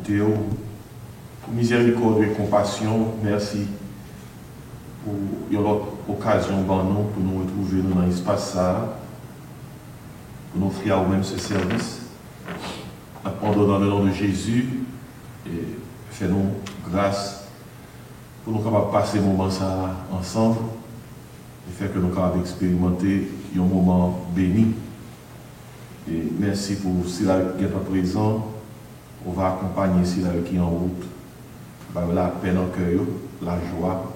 écouter, pour miséricorde et compassion. Merci pour l'autre occasion pour nous retrouver dans l'espace ça, pour nous offrir au même ce service. En donnant le nom de Jésus et fais-nous grâce pour nous capables de passer un moment ça ensemble et faire que nous capables d'expérimenter un moment béni. Et merci pour cela qui est présent. On va accompagner cela qui est en route. La peine en cœur, la joie,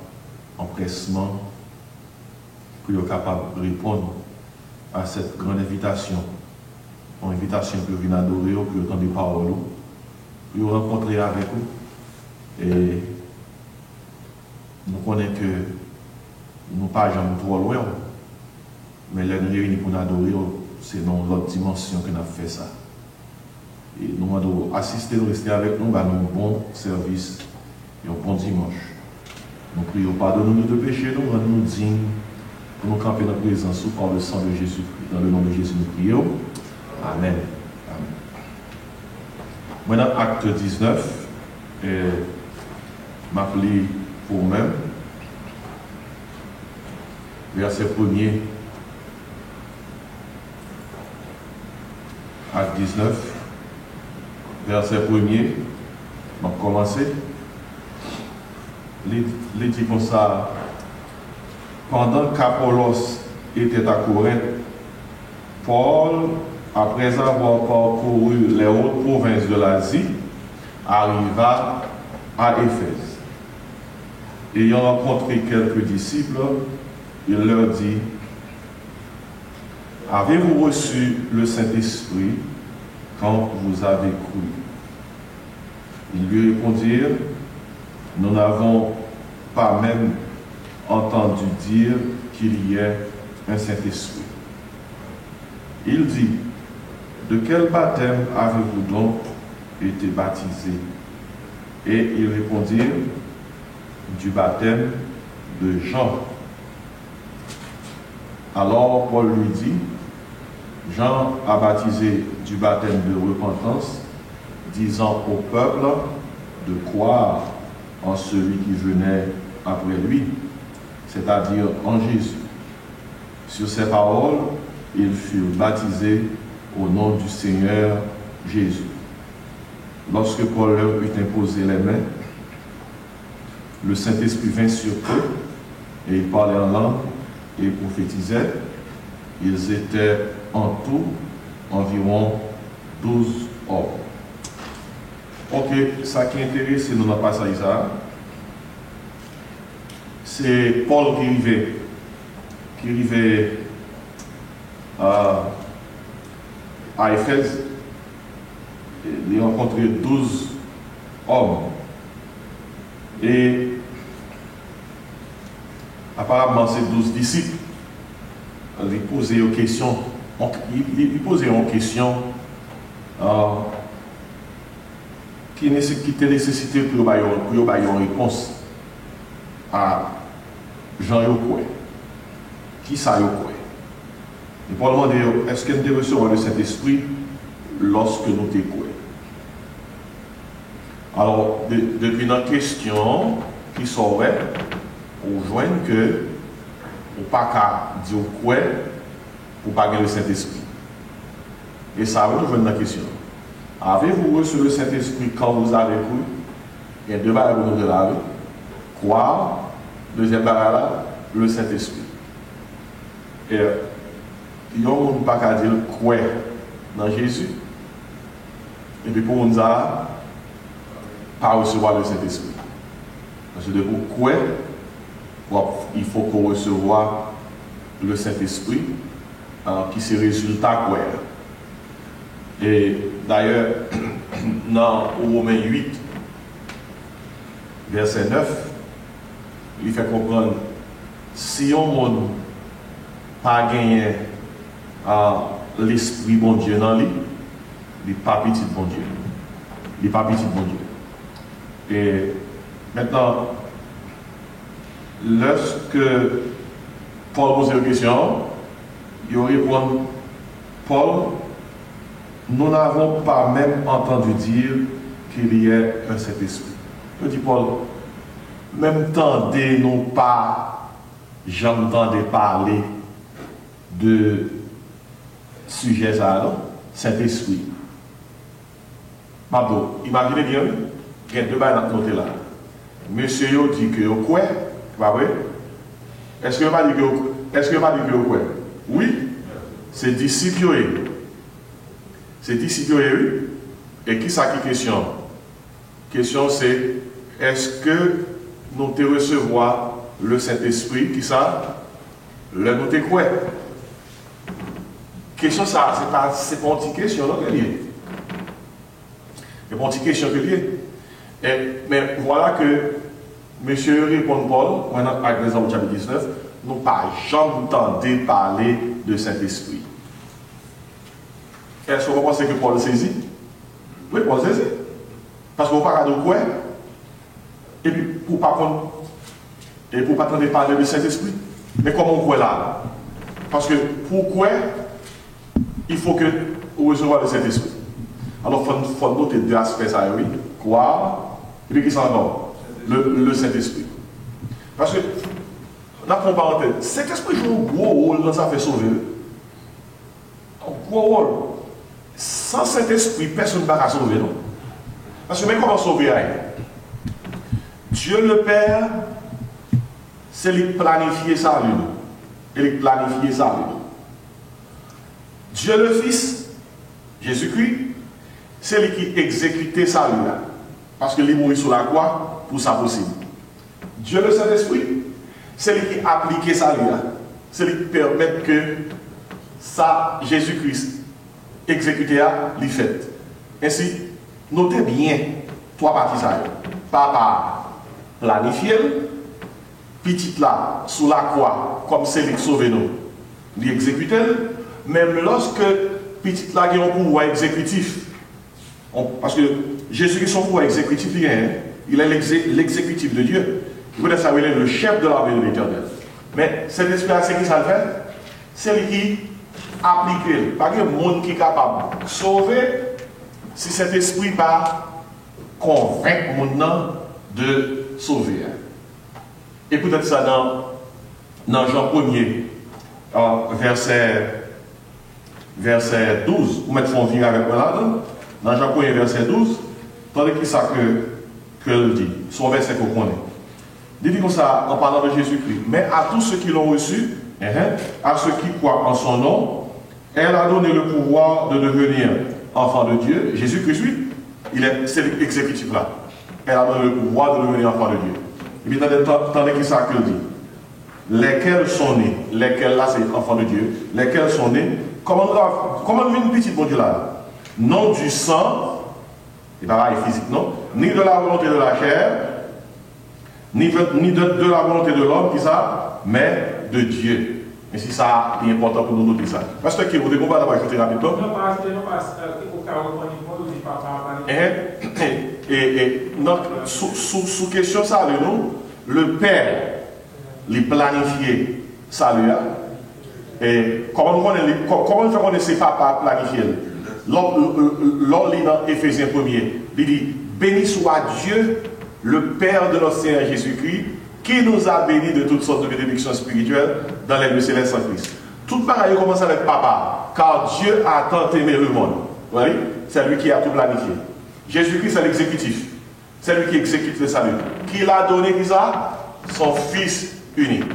l'empressement, pour être capable de répondre à cette grande invitation. Une invitation pour venir adorer, pour entendre des paroles, pour rencontrer avec vous. Et nous connaissons que nous ne pas jamais trop loin, mais les réunis pour nous adorer, c'est dans l'autre dimension que nous avons fait ça. Et nous devons assister, nous rester avec nous, un bon service et un bon dimanche. Nous prions, pardonne-nous de péchés, nous rendons-nous dignes pour nous camper dans la présence par le sang de Jésus. Dans le nom de Jésus, nous prions. Amen. Amen. Maintenant, acte 19, m'appeler pour vous-même. Verset 1er. Acte 19, verset 1er. On va commencer. Il dit comme ça. Pendant qu'Apollos était à Corinthe, Paul, après avoir parcouru les hautes provinces de l'Asie, arriva à Éphèse. Ayant rencontré quelques disciples, il leur dit: avez-vous reçu le Saint-Esprit quand vous avez cru? Ils lui répondirent: nous n'avons pas même entendu dire qu'il y ait un Saint-Esprit. Il dit: de quel baptême avez-vous donc été baptisés? Et ils répondirent: du baptême de Jean. Alors Paul lui dit: Jean a baptisé du baptême de repentance, disant au peuple de croire en celui qui venait après lui, c'est-à-dire en Jésus. Sur ces paroles, ils furent baptisés au nom du Seigneur Jésus. Lorsque Paul leur eut imposé les mains, le Saint-Esprit vint sur eux, et ils parlaient en langue et prophétisaient. Ils étaient en tout environ 12 hommes. Ok, ça qui intéresse, c'est dans le passage, c'est Paul qui arrivait à Éphèse. Il a rencontré 12 hommes. Et apparemment, ces 12 disciples, ils posaient une question. Ils posaient une question qui était nécessité pour avoir une réponse à Jean Yokoué. Qui ça Yokoué? Et pour demander, est-ce que nous devons recevoir le Saint-Esprit lorsque nous t'écoutons? Alors, depuis notre question qui saurait, on joint que on pas qu'à dire quoi pour pas gagner le Saint-Esprit. Et ça va nous joindre la question. Avez-vous reçu le Saint-Esprit quand vous avez cru? Il y a deux barres pour nous de la vie. Croire, deuxième barre là, le Saint-Esprit. Et il y a un pas qu'à dire quoi dans Jésus. Et puis pour nous pas recevoir le Saint-Esprit. Parce que pourquoi il faut qu'on recevoir le Saint-Esprit qui c'est résultat quoi. Et d'ailleurs, dans Romains 8, verset 9, il fait comprendre si on n'a pas gagné l'Esprit bon Dieu dans lui, il n'est pas petit bon Dieu. Il n'est pas petit bon Dieu. Et maintenant, lorsque Paul pose une question, il répond: Paul, nous n'avons pas même entendu dire qu'il y ait un Saint-Esprit. Je dis Paul, même tendez non pas, j'entendais parler de sujets à Saint-Esprit. Mabdo, imaginez bien, il y a deux bails dans notre là. Monsieur yo dit que au quoi, pas vrai? Est-ce que pas dit que au quoi? Oui, c'est disciple. C'est disciple, oui. Et qui ça qui question? Question c'est, est-ce que nous te recevoir le Saint-Esprit, qui ça? Le nous te quoi? Question ça, c'est pas une petite question, non, c'est pas une petite question que lié. Mais voilà que monsieur répond Paul, maintenant avec l'exemple du chapitre 19, nous pas jamais entendu parler de Saint-Esprit. Est-ce que vous pensez que Paul saisit? Oui, Paul saisit. Parce qu'on parle de quoi? Et puis pour pas entendre parler de Saint-Esprit. Mais comment on croit là? Parce que pourquoi il faut que vous receviez le Saint-Esprit? Alors il faut noter deux aspects ça, oui. Croire, et puis qui s'en va? Le Saint-Esprit. Parce que, on a une parenthèse, Saint-Esprit joue un gros rôle dans ça fait sauver. Un gros rôle. Sans Saint-Esprit, personne ne va sauver, non? Parce que même comment sauver? Dieu le Père, c'est lui planifier ça, lui. Il planifier ça, lui. Dieu le Fils, Jésus-Christ, c'est lui qui exécutait ça, lui. Parce que lui mourit sur la croix pour ça possible. Dieu le Saint-Esprit, c'est lui qui appliquait ça, lui. C'est lui qui permet que ça, Jésus-Christ, exécuté à lui fait. Ainsi, notez bien trois parties ça. Papa planifié, petit là, sous la croix, comme c'est lui qui sauve nous, lui exécuté, même lorsque petit là, il y a un pouvoir exécutif. Parce que Jésus-Christ, son pouvoir exécutif, il est l'exécutif de Dieu. Il peut être le chef de la vie de l'Éternel. Mais cet esprit, c'est qui ça le fait? C'est lui qui applique. Pas de monde qui est capable de sauver si cet esprit pas convaincre le monde de sauver. Et peut-être ça dans Jean 1er, verset 12. Vous mettez venir avec moi là, dans Jean 1er, verset 12, tandis que ça que le dit, son verset qu'on connaît. Il dit comme ça en parlant de Jésus-Christ. Mais à tous ceux qui l'ont reçu, à ceux qui croient en son nom, elle a donné le pouvoir de devenir enfant de Dieu. Jésus-Christ, lui, c'est l'exécutif là. Elle a donné le pouvoir de devenir enfant de Dieu. Et puis, tandis que ça que dit. Lesquels sont nés, lesquels là c'est enfant de Dieu, lesquels sont nés, comment une petite bon Dieu là? Non du sang, et pareil physique, non, ni de la volonté de la chair, ni de la volonté de l'homme, qui ça, mais de Dieu. Et si ça est important pour nous noter ça. Parce que vous devez pas ajouter rapidement. Et donc, sous question ça, le Père, les planifier ça, et comment nous fait qu'on ne sait pas planifier? L'on lit dans Éphésiens 1er, il dit, béni soit Dieu, le Père de notre Seigneur Jésus-Christ, qui nous a bénis de toutes sortes de bénédictions spirituelles dans les lieux célestes en Christ. Tout pareil commence avec papa, car Dieu a tant aimé le monde. Vous voyez? C'est lui qui a tout planifié. Jésus-Christ, c'est l'exécutif. C'est lui qui exécute le salut. Qui l'a donné, qui ça? Son Fils unique.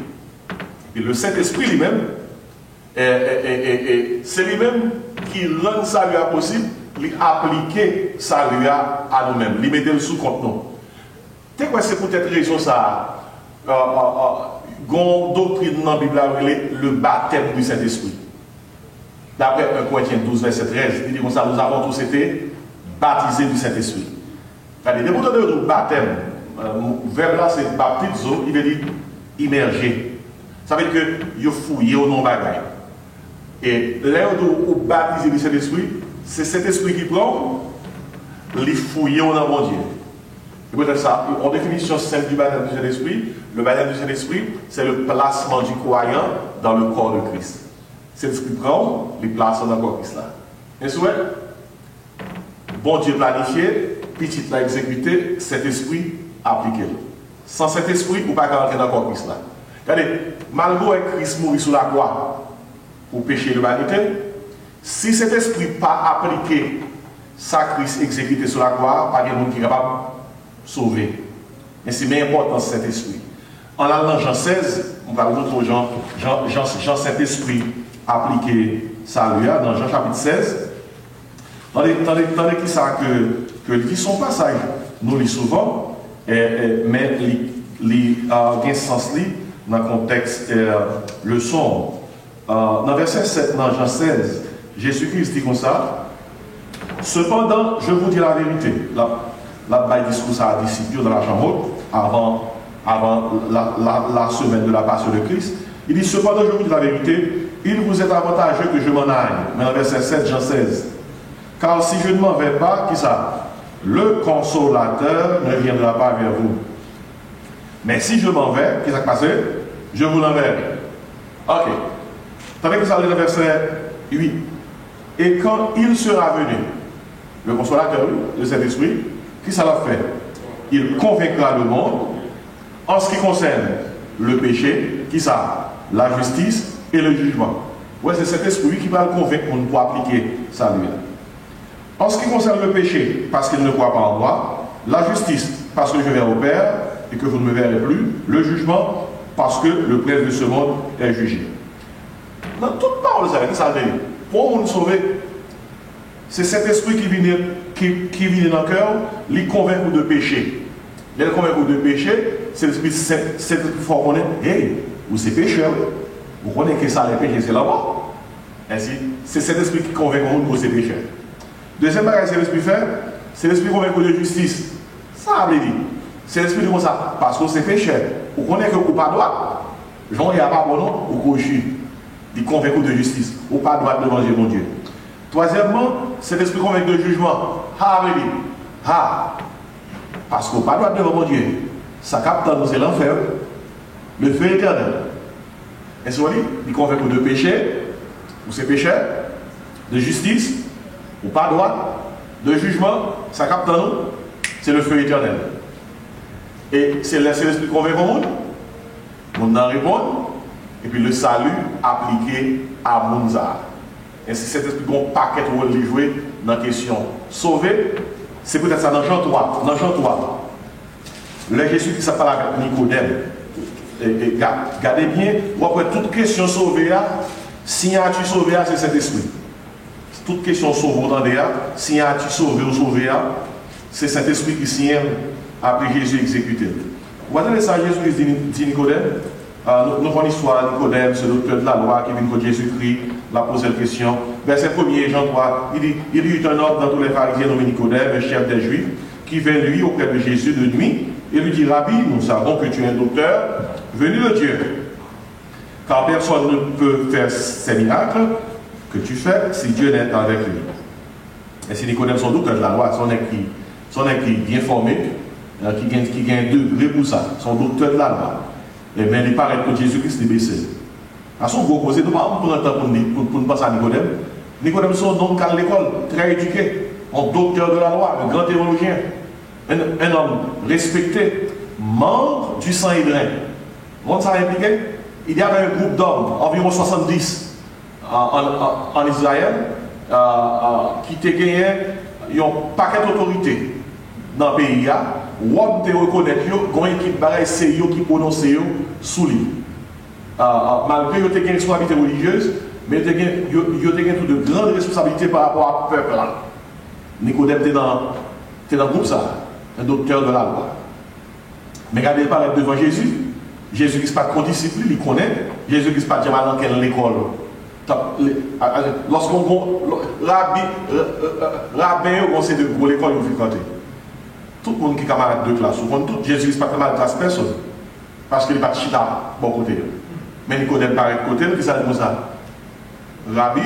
Et le Saint-Esprit lui-même, c'est lui-même qui rend le salut possible, lui appliquer le salut à nous-mêmes, lui mettre le sous compte nous. C'est quoi, c'est peut-être raison ça? Doctrine dans la Bible, le baptême du Saint-Esprit. D'après 1 Corinthiens 12, verset 13, il dit comme ça, nous avons tous été baptisés du Saint-Esprit. Les mots de baptême, le verbe là c'est baptizo, il veut dire immerger. Ça veut dire que vous fouillez au nom bagaille. Et là où vous baptisez du Saint-Esprit, c'est cet esprit qui prend, les fouiller au nom de Dieu. Et peut-être ça, en définition simple du baptême du Saint-Esprit, le baptême du Saint-Esprit, c'est le placement du croyant dans le corps de Christ. C'est ce qui prend, les place dans le corps de Christ là. Et souhait, bon Dieu planifié, petit l'a exécuté, cet esprit appliqué. Sans cet esprit, vous ne pouvez pas rentrer dans le corps Christ là. Regardez, malgré que Christ mourit sur la croix pour pécher l'humanité, si cet esprit n'est pas appliqué, ça Christ exécuté sur la croix, pas de monde qui est capable de sauver. Et c'est bien important cet esprit. En allant Jean 16, on va montrer aux gens, Jean cet esprit appliqué salut dans Jean chapitre 16. Tandis qui ça que son passage, nous lisons souvent, mais il a un sens dans le contexte leçon. Dans verset 7, dans Jean 16, Jésus-Christ dit comme ça. Cependant, je vous dis la vérité. La discours à disciple dans la chambre avant la semaine de la passion de Christ. Il dit, cependant, je vous dis la vérité, il vous est avantageux que je m'en aille. Mais dans verset 7, Jean 16. Car si je ne m'en vais pas, qui ça? Le consolateur ne viendra pas vers vous. Mais si je m'en vais, qu'est-ce qui va passer? Je vous l'enverrai. Ok. Tandis que ça dans le verset 8. Et quand il sera venu, le consolateur de cet esprit, qui ça l'a fait? Il convaincra le monde en ce qui concerne le péché, qui ça? La justice et le jugement. Ouais, c'est cet esprit qui va le convaincre pour appliquer ça lui. En ce qui concerne le péché, parce qu'il ne croit pas en moi, la justice, parce que je vais au Père et que vous ne me verrez plus, le jugement, parce que le prince de ce monde est jugé. Dans toute parole, ça veut dire, pour nous sauver, c'est cet esprit qui vient dans le cœur, il convainc de péché. Il convainc de péché, c'est l'esprit c'est fort qu'on est, hey, vous c'est pécheur, vous connaissez que ça, les péchés, c'est là-bas. Ainsi, c'est cet esprit qui convainc que c'est pécheur. Deuxième bagage, c'est l'esprit fait, c'est l'esprit convaincu de justice. Ça veut dire, c'est l'esprit de ça, parce que c'est pécheur. Vous connaissez que vous pas droit. Jean, il n'y a pas bon nom, ou cochu. Il convaincu de justice. Ou pas droit devant Dieu, mon Dieu. Troisièmement, c'est l'esprit convaincu de jugement. Parce qu'on n'a pas droit devant mon Dieu. Ça capte dans nous, c'est l'enfer. Le feu éternel. Et ce il convaincu de péché, ou c'est pécheur, de justice, ou pas droit, de jugement, ça capte dans nous, c'est le feu éternel. Et c'est l'esprit convaincu au monde. On en répond, et puis le salut appliqué à Mounza. Et c'est cet esprit qu'on paquet de rôle joué dans la question. Sauver, c'est peut-être ça dans Jean 3. Dans Jean 3, le Jésus qui s'appelle avec Nicodème. Et gardez bien, après toute question sauvée, si tu sauvé, c'est cet esprit. Toute question sauvée, si tu sauvé ou sauvé, c'est cet esprit qui signe après Jésus exécuté. Vous voyez ça, Jésus dit Nicodème. Nous avons l'histoire de Nicodème, ce docteur de la loi qui vient de Jésus-Christ, l'a posé la question. Verset 1er, Jean 3, il dit, il y eut un homme dans tous les pharisiens nommé Nicodème, un chef des Juifs, qui vint lui auprès de Jésus de nuit et lui dit, Rabbi, nous savons que tu es un docteur venu de Dieu. Car personne ne peut faire ces miracles que tu fais si Dieu n'est avec lui. Et si Nicodème, son docteur de la loi, son qui bien formé, qui a un degré pour ça, son docteur de la loi. Et bien, il paraît que Jésus-Christ est baissé. À son gros cause, nous ne pouvons pas prendre temps pour passer à Nicodème. Nicodème, c'est un homme qui a l'école, très éduqué, un docteur de la loi, un grand théologien, un homme respecté, membre du Sanhédrin. Vous savez impliqué? Il y avait un groupe d'hommes, environ 70 en Israël, qui te gagné un paquet d'autorités dans le pays. Ou te reconnaître, il y a une équipe qui prononce sous lui. Malgré qu'il y ait une responsabilité religieuse, mais il y a tout de grandes responsabilités par rapport à ce peuple. Nicodème était dans le groupe, ça, un docteur de la loi. Mais regardez, il paraît devant Jésus. Jésus qui n'est pas condiscipliné, il connaît. Jésus qui n'est pas mal dans quelle école. Lorsqu'on rabbin, on sait de l'école, il faut fréquenter. Tout le monde qui est camarade de classe, souvent tout, Jésus n'est pas camarade de classe, personne. Parce qu'il n'est pas de chita, bon côté. Mais Nicodème paraît de côté, qui ça dit ça? Rabbi,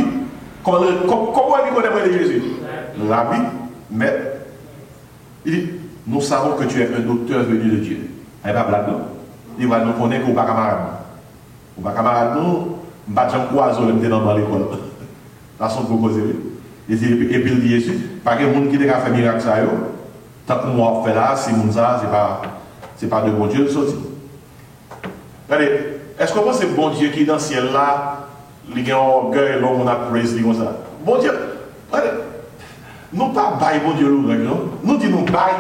comment Nicodème est Jésus? Rabbi, mais il dit, nous savons que tu es un docteur venu de Dieu. Il n'y a pas de blague, non? Il va nous connaître qu'on n'est pas camarade. On n'est pas camarade, nous, on n'est pas de poison, on est dans l'école. La façon de proposer. Et puis il dit Jésus, pas que les gens qui ont fait miracle, Tant que moi fait là, c'est mon ça, c'est pas de bon Dieu sorti. Regardez, est-ce que vous pensez que bon Dieu qui est dans le ciel là, il a un orgueil, l'homme a praise, comme ça? Bon Dieu, regardez, nous pas bail bon Dieu l'orange, non? Nous disons bail,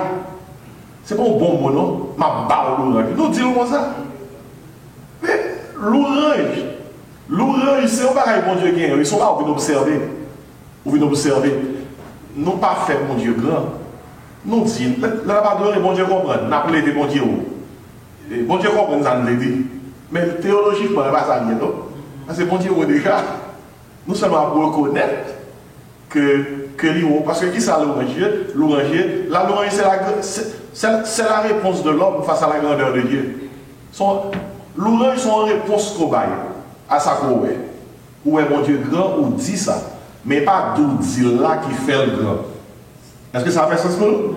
c'est pas un bon mot, non? Ma balle l'orange. Nous disons comme ça. Mais l'orange, c'est un pareil bon Dieu qui est, ils sont là, vous observer. Vous venez observer. Nous pas fait mon Dieu grand. Nous disons, là, pas de bon Dieu comprend, n'a pas les bon Dieu. Bon Dieu comprend, ça nous l'a dit. Mais théologiquement, il n'y a pas ça, non? Parce que bon Dieu, déjà, nous seulement pour reconnaître que l'orange, parce que qui c'est l'oranger? La l'orange, c'est la réponse de l'homme face à la grandeur de Dieu. L'orange, c'est une réponse qu'on baille à sa courbe. Ou est mon Dieu grand, ou dit ça. Mais pas d'où dit là qui fait le grand. Est-ce que ça fait sens pour nous?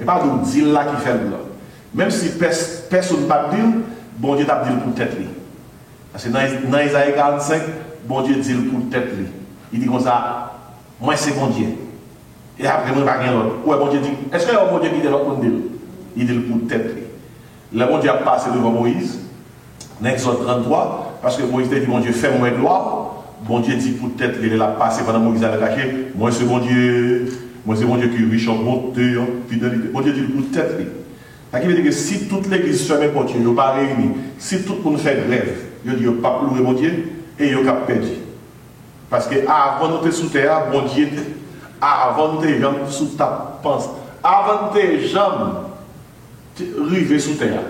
Et pas d'où dit là qui fait le grand. Même si personne ne peut dire, bon Dieu t'a dit pour tête. Parce que dans Isaïe 45, bon Dieu dit pour tête. Il dit comme ça, moi c'est bon Dieu. Et après, moi, je ne vais pas l'autre. Ouais, bon Dieu dit, est-ce que bon Dieu qui dit l'autre pour dire? Il dit pour tête. Le bon Dieu a passé devant Moïse, dans Exode 33, parce que Moïse dit, bon Dieu, fais-moi gloire. Bon Dieu dit pour tête, il a passé pendant Moïse à la cacher. Moi c'est bon Dieu qui est riche en bonté, en fidélité. Bon Dieu dit pour tête. Ça veut dire que si toute l'église se met pour Dieu, il n'y a pas réuni, si tout le monde fait grève, il n'y a pas loué mon Dieu et il n'y a pas perdu. Parce que avant de nous sous terre, bon Dieu, avant de nous jambes sous ta pensée, avant de tes jambes river sous terre.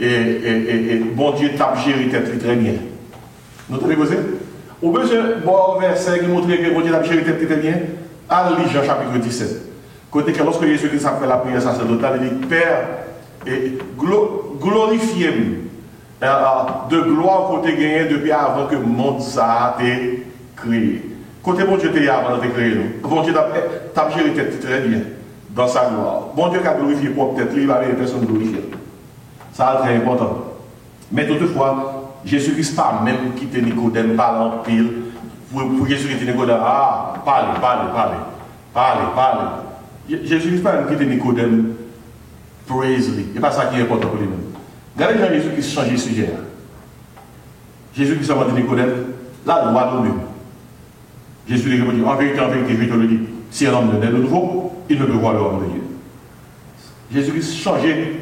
Et bon Dieu t'a géré tête très bien. Nous t'avons posé? Ou bien, bon verset qui montre que bon Dieu t'a géré tête très bien. À Jean chapitre 17. Côté que lorsque Jésus Christ a fait la prière sacerdotale, il dit Père, glorifiez-moi de gloire côté gagné depuis avant que le monde ça a été créé. Côté bon Dieu t'es avant de créer nous. Bon Dieu t'a géré tête très bien dans sa gloire. Bon Dieu qui a glorifié pour peut-être il va avoir personne glorifiée. Ça c'est très important. Mais toutefois, Jésus-Christ pas même quitté Nicodème par en pile. Pour Jésus-Christ Nicodème, parlez. Jésus-Christ pas même quitté Nicodème, praise-lui. Et pas ça qui est important pour lui-même. Regardez quand Jésus-Christ change de sujet. Jésus-Christ a dit Nicodème, là, droit de nous. Jésus lui répondit, en vérité, je te le dis, si un homme ne naît de nouveau, il ne peut voir le royaume de Dieu. Jésus-Christ changeait,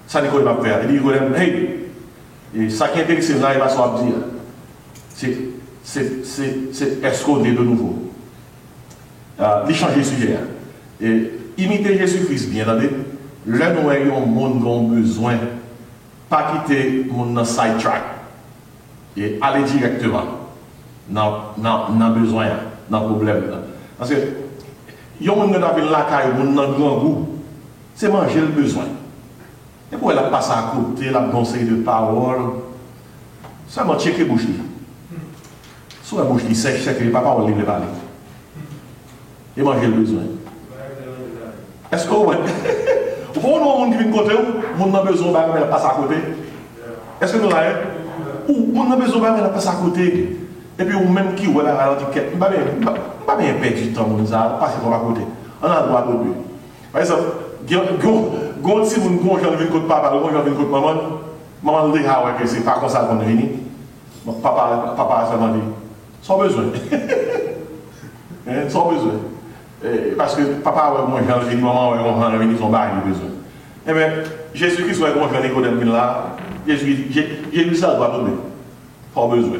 ça Nicodème a fait. Il dit Nicodème, hey, et ça qui est intéressant là, il va se dire, c'est est-ce qu'on est de nouveau? Il change de sujet. Et imiter Jésus-Christ, bien entendu, là nous ayons monde ont besoin, pas quitter mon sidetrack et aller directement dans besoin, dans le problème. Parce que, il y a des gens qui ont la caille, qui ont un grand goût, c'est manger le besoin. Et pour elle passer à côté, la conseil de parole, ça m'a checké bouche. Soit la bouche sèche, c'est que les papas ont libre parler. Et manger le besoin. Est-ce que vous voyez nous qui vient de côté, nous avons besoin de passer à côté? Est-ce que nous l'avons? Ou nous avons besoin de passer à côté? Et puis, ou même qui voit la ralenti, nous ne pouvons pas bien perdre du temps, nous allons passer à côté. On a le droit de lui. Par exemple, si vous ne connaissez pas papa, vous ne connaissez pas maman, maman dit que c'est pas comme ça qu'on est venu. Papa a seulement dit, sans besoin. Sans besoin. Parce que papa a moi j'en ai maman a venu son bar, il a besoin. Eh bien, Jésus-Christ soit bon, j'en ai connu là, Jésus dit ça doit tomber. Pas besoin.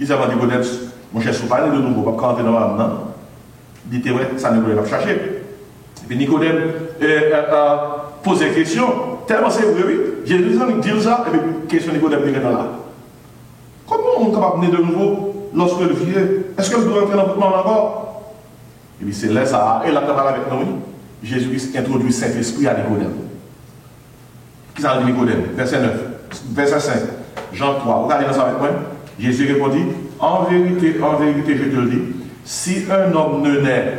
Il s'est dit Nicodème, mon cher soupane de nouveau, pas quand on est dans la dit ouais, ça ne voulait pas chercher. Et puis Nicodème pose des questions, tellement c'est vrai, oui. Jésus dit ça, et puis question Nicodème est là. Comment on est capable de venir de nouveau lorsque le vieux, est-ce que je dois rentrer dans votre monde encore? Et puis c'est là ça, et là quand avec nous, Jésus-Christ introduit Saint-Esprit à Nicodème. Qui ça dit Nicodème? Verset 9, verset 5, Jean 3. Regardez dans ça avec moi. Jésus répondit, en vérité, je te le dis, si un homme ne naît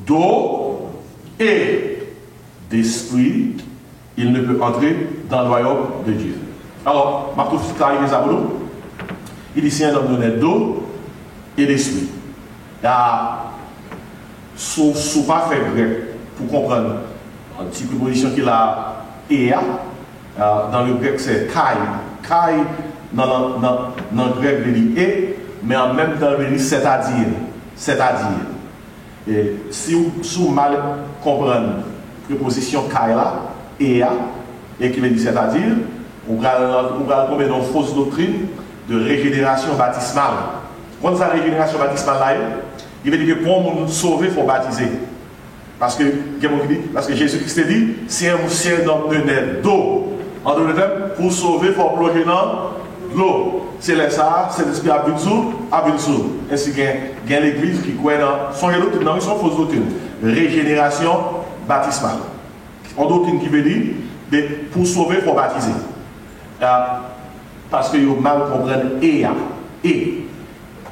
d'eau et d'esprit, il ne peut entrer dans le royaume de Dieu. Alors, Marteau clarifie ça pour nous. Il dit, si un homme ne naît d'eau et d'esprit, il y a sous pas fait grec pour comprendre. une petite préposition qui a ea. Dans le grec, c'est kai. Kai, dans le grec, il dit et, mais en même temps, il dit c'est-à-dire. C'est-à-dire. Et si vous mal comprenez la préposition kai là, ea, et qu'il dit c'est-à-dire, on va tomber dans une fausse doctrine de régénération baptismale. Quand ça régénération baptismale là, il veut dire que pour nous sauver, il faut baptiser. Parce que Jésus-Christ dit, si un homme ne naît d'eau, en d'autres termes, pour sauver, il faut plonger dans l'eau. C'est là ça, c'est l'esprit à Abinsour. Ainsi qu'il y a l'église qui croit dans son doctrine, non, ils sont fausses doctrines. Régénération baptismale. En doctrine qui veut dire, pour sauver, il faut baptiser. Parce que vous mal comprendre et.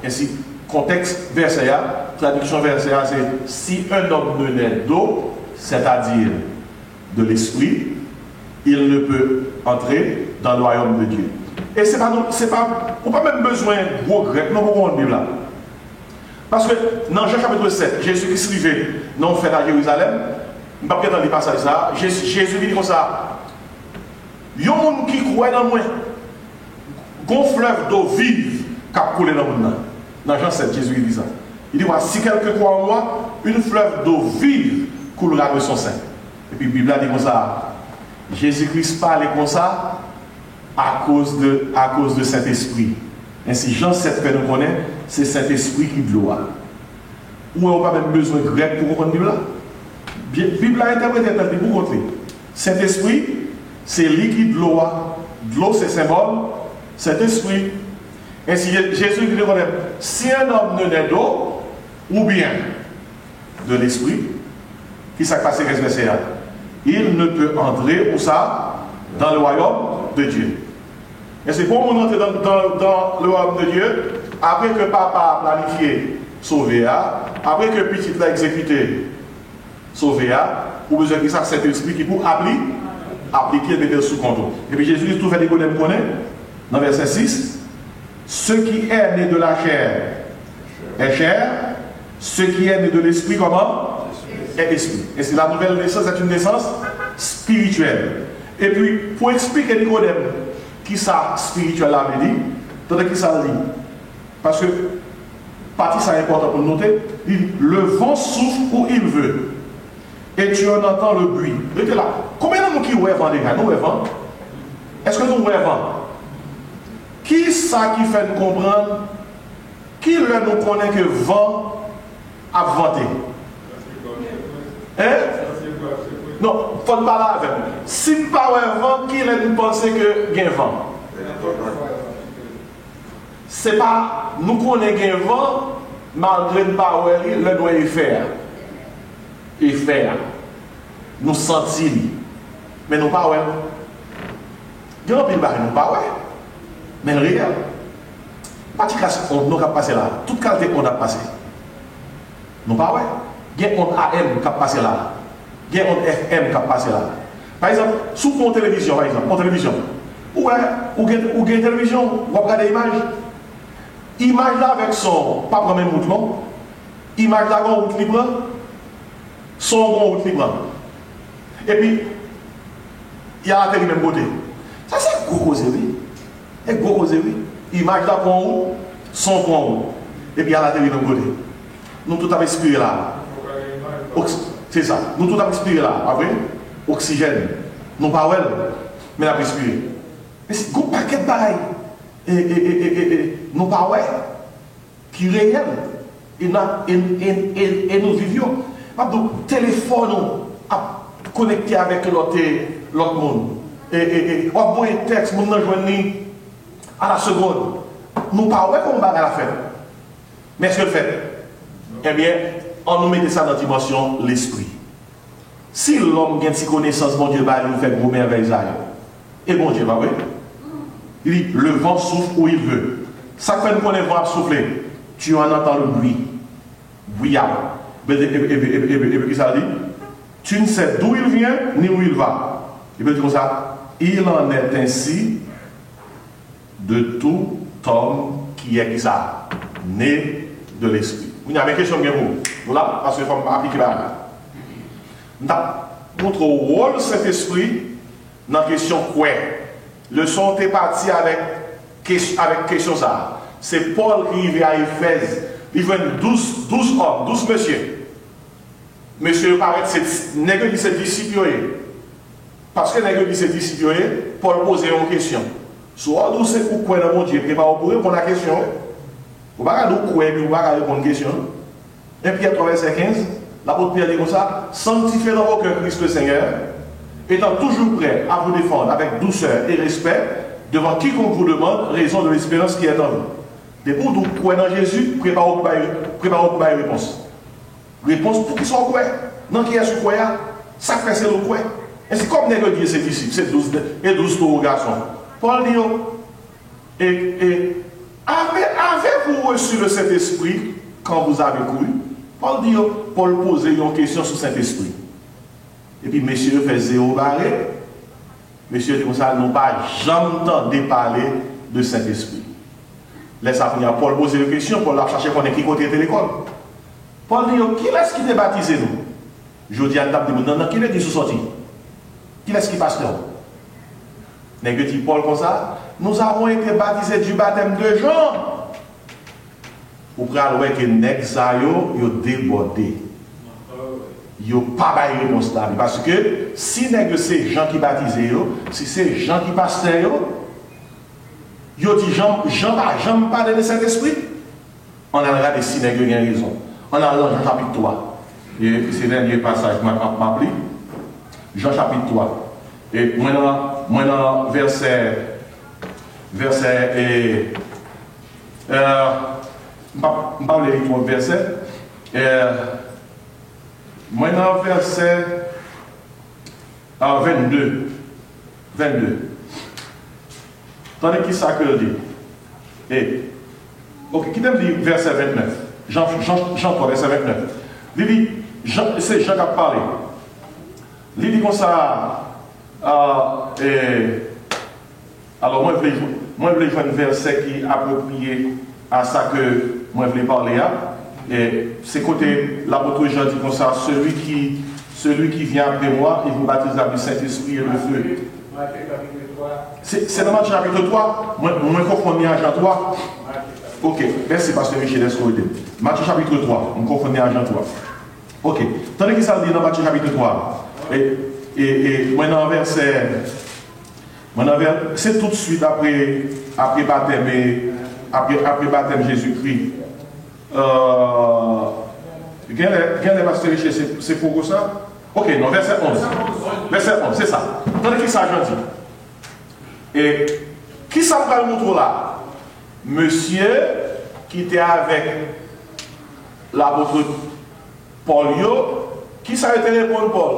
Ainsi, contexte verset, traduction verset, c'est si un homme ne naît d'eau, c'est-à-dire de l'esprit, il ne peut entrer dans le royaume de Dieu. Et c'est pas, on n'a pas même besoin de gros grec, non, pourquoi on dit là? Parce que dans Jean chapitre 7, Jésus écrivait, non, fait à Jérusalem, je ne vais pas dans les passages ça, Jésus dit comme ça, il y a un monde qui croit dans moi, un fleuve d'eau vive qui a coulé dans le monde. Dans Jean 7, Jésus dit ça. Il dit, si quelqu'un croit en moi, une fleuve d'eau vive coulera de son sein. Et puis la Bible dit comme ça, Jésus-Christ parlait comme ça à cause de Saint-Esprit. Ainsi, Jean 7 fait nous connaître, c'est Saint-Esprit qui doit. Ou on n'a pas même besoin de grec pour comprendre la Bible. La Bible a interprété pour montrer. Saint-Esprit, c'est liquide de l'eau. De l'eau, c'est symbole. Saint-Esprit. Ainsi, Jésus dit si un homme ne naît d'eau, ou bien de l'esprit, qui s'est passé avec il ne peut entrer, où ça, dans le royaume de Dieu. Et c'est pour nous entrer dans le royaume de Dieu, après que papa a planifié sauver, après que petit l'a exécuté sauver, ou besoin que ça, cet esprit qui pour appliquer le sous contrôle. Et puis Jésus dit tout fait des connaître dans verset 6. Ce qui est né de la chair est chair, ce qui est né de l'esprit, comment? Est esprit. Et c'est la nouvelle naissance, c'est une naissance spirituelle. Et puis, pour expliquer Nicodème qui ça spirituel a dit, tandis qui ça dit. Parce que, partie ça est important pour noter, il dit, le vent souffle où il veut, et tu en entends le bruit. Restez là. Combien de nous qui ouvrent vent, les gars? Nous ouvrons vent? Est-ce que nous ouvrons vent? Qui ça qui fait nous comprendre? Qui nous connaît que vent a vanté? Hein? Non, il faut parler avec nous. Si nous ne parlons pas de vent, qui nous pense que il y a un vent? C'est pas nous connaissons qu'il y a un vent, malgré nous parler, le doit y faire. Et faire. Nous sentir. Mais nous ne parlons pas. Il y a un peu de baril, nous ne parlons pas. Mais le réel, pas de casse, on a passé là. Toute qualité on a passé. Non pas ouais. Il y a un AM qui a passé là. Il y a un FM qui a passé là. Par exemple, sous mon télévision, par exemple, mon télévision. Ou une télévision, vous regardez l'image. Image là avec son, pas pour même mouvement. Image là, on route libre. Son route libre. Et puis, il y a la télé même côté. Ça c'est gros causerie. Et gros causerie. Image là pour où, son pour où. Et puis il y a la télé même côté. Nous tout avons expiré là. C'est ça. Nous tout avons expiré là. Après, oxygène. Non pas well, mais la expiré. Mais c'est un paquet de pareil. Et non pas ouais. Qui est réel. Et nous vivions. Donc, téléphone à connecter avec l'autre monde. Et on voit un texte, on a joint à la seconde. Nous ne parlons pas comme on va à la fête. Mais ce que le fait, eh bien, on nous met ça dans la dimension l'esprit. Si l'homme a une connaissance, mon Dieu va nous faire gros merveilles. Et bon Dieu va oui. Il dit, le vent souffle où il veut. Ça fait qu'on est vent souffler. Tu en entends le bruit. Bouillard. Et puis ça dit, tu ne sais d'où il vient ni où il va. Il veut dire comme ça, il en est ainsi de tout homme qui est ça, né de l'esprit. Vous avez une question pour vous là, parce qu'il faut appliquer là. montre le rôle du Saint-Esprit dans la question quoi. Le son est parti avec question ça. C'est Paul qui arrive à Éphèse. Il veut 12 hommes, 12 messieurs. Monsieur paraît c'est nègre ses disciples. Parce que nègre ses disciples, Paul pose une question. Soit nous c'est pour quoi dans mon Dieu, prépare pour répondre à la question. Vous ne pouvez pas nous quoi, vous ne pouvez pas répondre à la question. 1 Pierre 3, verset 15, l'apôtre Pierre dit comme ça, sanctifiez dans vos cœurs Christ le Seigneur, étant toujours prêt à vous défendre avec douceur et respect devant quiconque vous demande raison de l'espérance qui est en vous. Mais pour nous croire dans Jésus, préparez-vous pour une réponse. Réponse pour qui sont quoi? Non, qui est ce quoi? Ça fait c'est le quoi? Et c'est comme nègre dit ses disciples, c'est 12 garçons. Paul dit, avez-vous reçu le Saint-Esprit quand vous avez cru? Paul dit, Paul posait une question sur le Saint-Esprit. Et puis, messieurs fait zéro barré. Messieurs dit comme ça, n'ont pas jamais entendu parler de Saint-Esprit. Laisse à venir, Paul pose une question, Paul a cherché qu'on est qui côté de l'école. Paul dit, qui est-ce qui t'a baptisé nous? Je dis à la table, non, qui est-ce qui est sorti? Qui est-ce qui passe là? N'est-ce dit Paul comme ça? Nous avons été baptisés du baptême de Jean. Vous pouvez voir que les gens ont débordé. Ils n'ont pas de réponse là. Parce que si c'est Jean qui baptise, si c'est Jean qui passe, ils ont dit Jean parle de Saint-Esprit. On a regardé si les gens ont raison. On a regardé Jean chapitre 3. Et c'est le dernier passage que je m'appelle. Jean chapitre 3. Et maintenant, verset. Je ne vais pas lire le verset. Maintenant, verset 22. Attendez qui ça que je dis. Et, ok, qui t'aime dire verset 29? Jean 3, verset 29. Il dit, c'est Jean qui a parlé. Il dit comme ça. Alors, moi, je voulais faire un verset qui est approprié à ça que moi, je voulais parler. C'est côté l'apôtre Jean dit comme ça, celui qui vient après moi, il vous baptisera du Saint-Esprit et de feu. C'est dans Matthieu chapitre 3, moi, je confonds à Jean 3. Ok, merci Pasteur Michel Escoïde. Matthieu chapitre 3, on confond à Jean 3. Ok, tandis que ça dit dans Matthieu chapitre 3. Et maintenant, c'est tout de suite après baptême Jésus-Christ. Quel pasteur Michel, c'est pour ça? Ok, non, verset 11. Verset 11, c'est ça. Tandis que ça, j'en dis. Et qui ça va le montrer là? Monsieur qui était avec l'apôtre Paul, qui ça a été répondre Paul?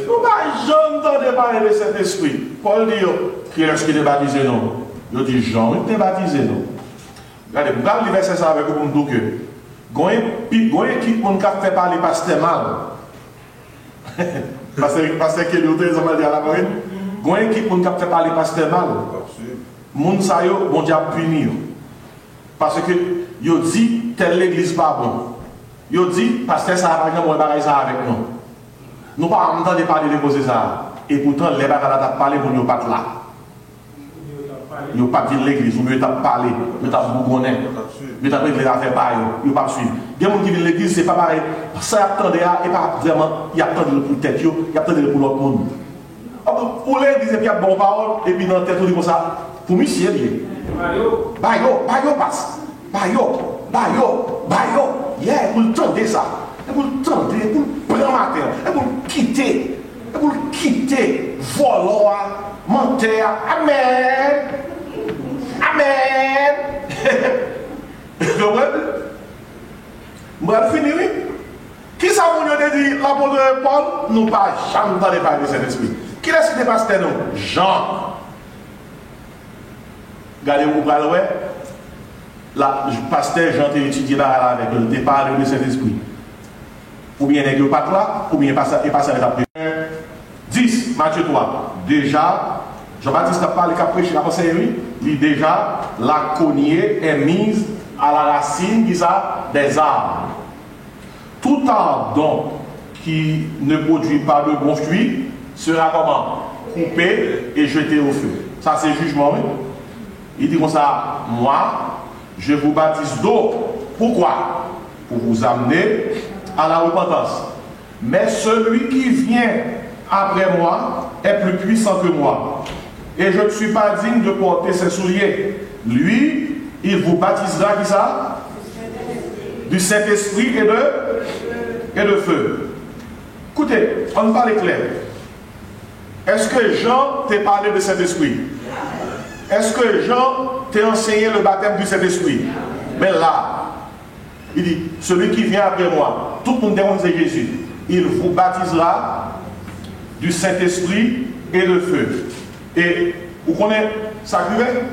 Nous n'avons jamais entendu parler de cet esprit. Paul dit, qui est-ce qui est baptisé non? Il dit, Jean, il est baptisé non. Regardez, vous regardez le verset ça avec vous pour me dire que quand il y a qui fait parler pasteur mal, parce que le autre exemple dit à la marine, quand il y a qui fait parler pasteur mal, moun sa yo, bon Dieu a puni. Parce que yo dit telle l'église pas bon. Yo dit pasteur ça va pas moi bagaille ça avec nous. Nous pas entendre parler de causer ça. Et pourtant les bagages t'a parlé pour nous pas là. Yo pas dit l'église, ou mieux t'a parlé, mais t'a bougonné. Mais t'a pris les affaires pas yo pas suivre. Il y a des gens qui viennent l'église, c'est pas pareil. Ça attendait et pas vraiment, il attend pour tête yo, il attend pour l'autre monde. Pour l'église et puis il y a bon parole et puis dans tête on dit comme ça. Pour monsieur, bayo, passe. Bayo. Yeah, pour le tenter ça. Pour le tenter, pour le prendre matin, pour le quitter, voler, mentir. Amen. Vous comprenez? Je vais finir. Qui ça vous dit l'apôtre Paul? Nous pas jamais dans les parler de Saint-Esprit. Qui est-ce qui est pasteur nous? Jean. Regardez-vous, le pasteur Jean t'a étudié là avec le départ de Saint-Esprit. Ou bien il n'y a pas là, ou bien il passe à l'étape 10, Matthieu 3. Déjà, Jean-Baptiste a parlé, il a prêché la pensée, il dit déjà, la cognée est mise à la racine des arbres. Tout arbre donc qui ne produit pas de bons fruits sera comment? Coupé et jeté au feu. Ça, c'est jugement, oui. Il dit comme ça, moi, je vous baptise d'eau. Pourquoi? Pour vous amener à la repentance. Mais celui qui vient après moi est plus puissant que moi. Et je ne suis pas digne de porter ses souliers. Lui, il vous baptisera, qui ça? Du Saint-Esprit et de feu. Écoutez, on parle clair. Est-ce que Jean t'a parlé de Saint-Esprit? Est-ce que Jean t'a enseigné le baptême du Saint-Esprit? Mais là, il dit, celui qui vient après moi, tout le monde demande c'est Jésus, il vous baptisera du Saint-Esprit et de feu. Et vous connaissez ça qui est?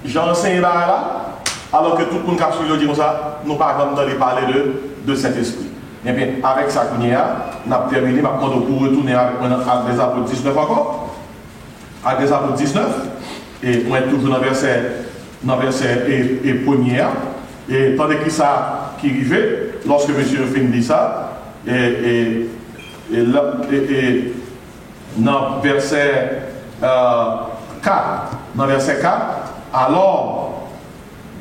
J'ai enseigné là, alors que tout le monde qui a dit comme ça, nous pas entendu parler de Saint-Esprit. Eh bien, avec ça qu'on a terminé, maintenant pour retourner avec des apôtres 19 encore. Avec des apôtres 19, et on est toujours dans le verset et premier. Et tandis que ça qui arrivait, lorsque monsieur finit ça, et dans verset 4, alors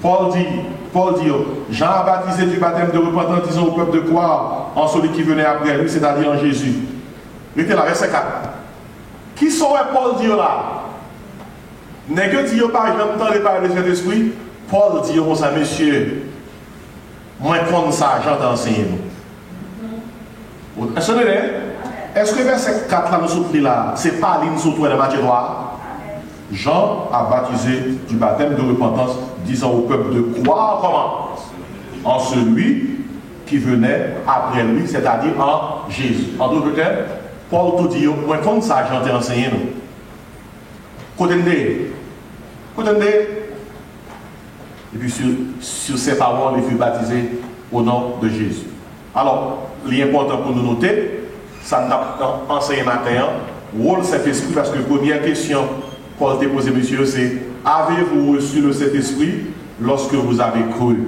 Paul dit, Jean a baptisé du baptême de repentance, disant au peuple de croire en celui qui venait après lui, c'est-à-dire en Jésus. Il était là, verset 4. Qui saurait Paul dire là? N'est que dit par exemple dans les paroles de Saint-Esprit, Paul dit comme ça, monsieur, moi comme ça, j'entends enseigner nous. Est-ce que verset 4 là, nous soutenons là, c'est pas l'une surtout de matière noire? Jean a baptisé du baptême de repentance, disant au peuple de croire comment? En celui qui venait après lui, c'est-à-dire en Jésus. En d'autres termes, Paul tout dit, moi comme ça, j'entends enseigner nous. Côté et puis sur ces paroles, il fut baptisé au nom de Jésus. Alors, l'important pour nous noter, ça nous a enseigné matin, rôle Saint-Esprit, parce que première question Paul t'a posé, monsieur, c'est avez-vous reçu le Saint-Esprit lorsque vous avez cru?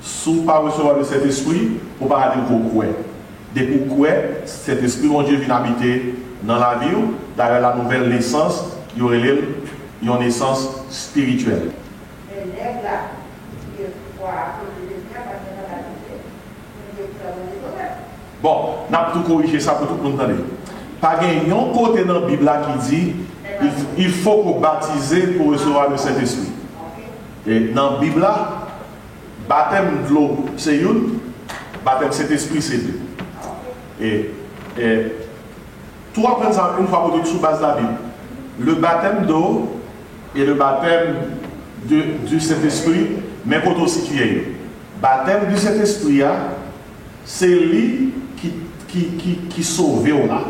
Si vous pas recevoir le Saint-Esprit, vous ne pouvez pas aller pour quoi? Dès pour quoi, cet esprit, mon Dieu, vient habiter dans la vie, d'ailleurs la nouvelle naissance, il y aurait une naissance spirituelle. Bon, on a tout corrigé ça pour tout le monde entendre. Pas un côté dans la Bible qui dit il faut qu'on baptise pour recevoir le Saint-Esprit. Et dans la Bible, baptême de l'eau, c'est une, baptême de Saint-Esprit, c'est deux. Et tout apprendre ça une fois pour toutes sous base de la Bible. Le baptême d'eau et le baptême du Saint-Esprit, mais pour aussi qui est. Baptême du Saint-Esprit, c'est lui qui sauve là.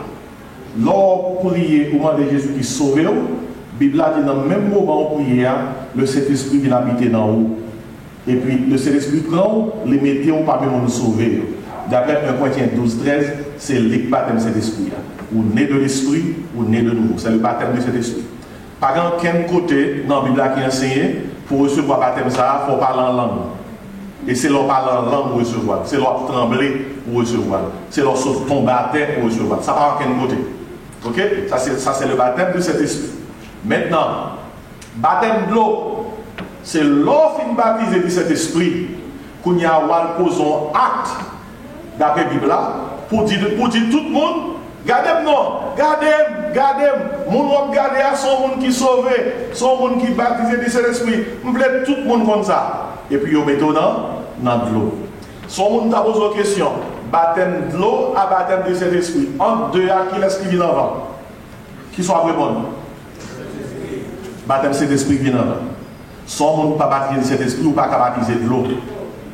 Lors prier au moment de Jésus qui sauve, la Bible a dit dans le même moment où prier, le Saint-Esprit vient habiter dans vous. Et puis le Saint-Esprit prend, les mettez parmi nous sauver. D'après 1 Corinthiens 12-13, c'est le baptême de Saint-Esprit. Ou né de l'Esprit, ou né de nouveau. C'est le baptême de Saint-Esprit. Par exemple, quel côté dans la Bible qui est enseigné, pour recevoir le baptême, il faut parler en langue. Et c'est leur parler en langue pour recevoir. C'est leur trembler pour recevoir. C'est leur tomber à terre pour recevoir. Ça part à quel côté? Ok? Ça c'est le baptême de cet esprit. Maintenant, baptême de l'eau, c'est l'eau fin baptisée de cet esprit qu'on y a posé un acte d'après la Bible pour dire tout le monde, regardez-moi, regardez-moi, mon regardez à son monde qui sauve, son monde qui baptisé de cet esprit. Vous voulez tout le monde comme ça. Et puis, vous mettez dans de l'eau. Son monde a posé une question. Baptême de l'eau à baptême de cet esprit. Entre deux, à qui l'esprit vient avant? Qui soit répondre? Baptême de cet esprit vient avant. Son monde pas baptisé de cet esprit ou pas baptisé de l'eau.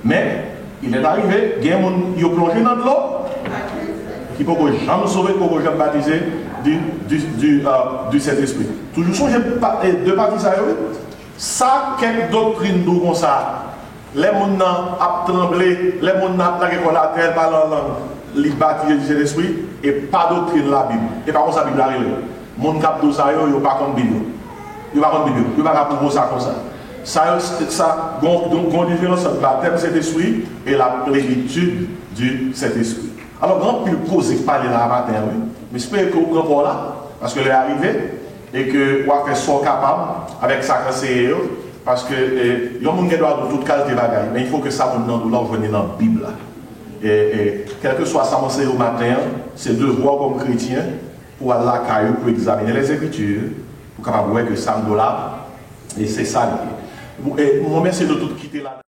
Mais, il est arrivé, il y a des gens qui ont plongé dans de l'eau, qui ne peuvent jamais sauver, qui ne peuvent jamais baptiser du Saint-Esprit. Toujours songez de baptiser ça, quelle doctrine d'où comme ça? Les gens ont tremblé, les gens ont attaqué la terre par la langue, les baptisés du Saint-Esprit, et pas doctrine la Bible. Et pas comme ça, la Bible arrive. Les gens qui ont tout ça, ils n'ont pas contre Bible. Ils n'ont pas contre Bible. Ils n'ont pas pour ça comme ça. Ça, donc, une différence entre le baptême du Saint-Esprit et la plénitude du Saint-Esprit. Alors, grand pile cause parler là matin, oui. Mais j'espère que vous comprenez là, parce que l'est arrivé, et que vous avez fait son capable avec ça que c'est parce que il y a des gens de toute qualité de bagaille, mais il faut que ça vous donne là, venez dans la Bible. Et quel que soit ça, on au matin, c'est devoir comme chrétien pour aller à la caillou, pour examiner les Écritures, pour capable voir que ça me là, et c'est ça. Et mon merci de tout quitter là.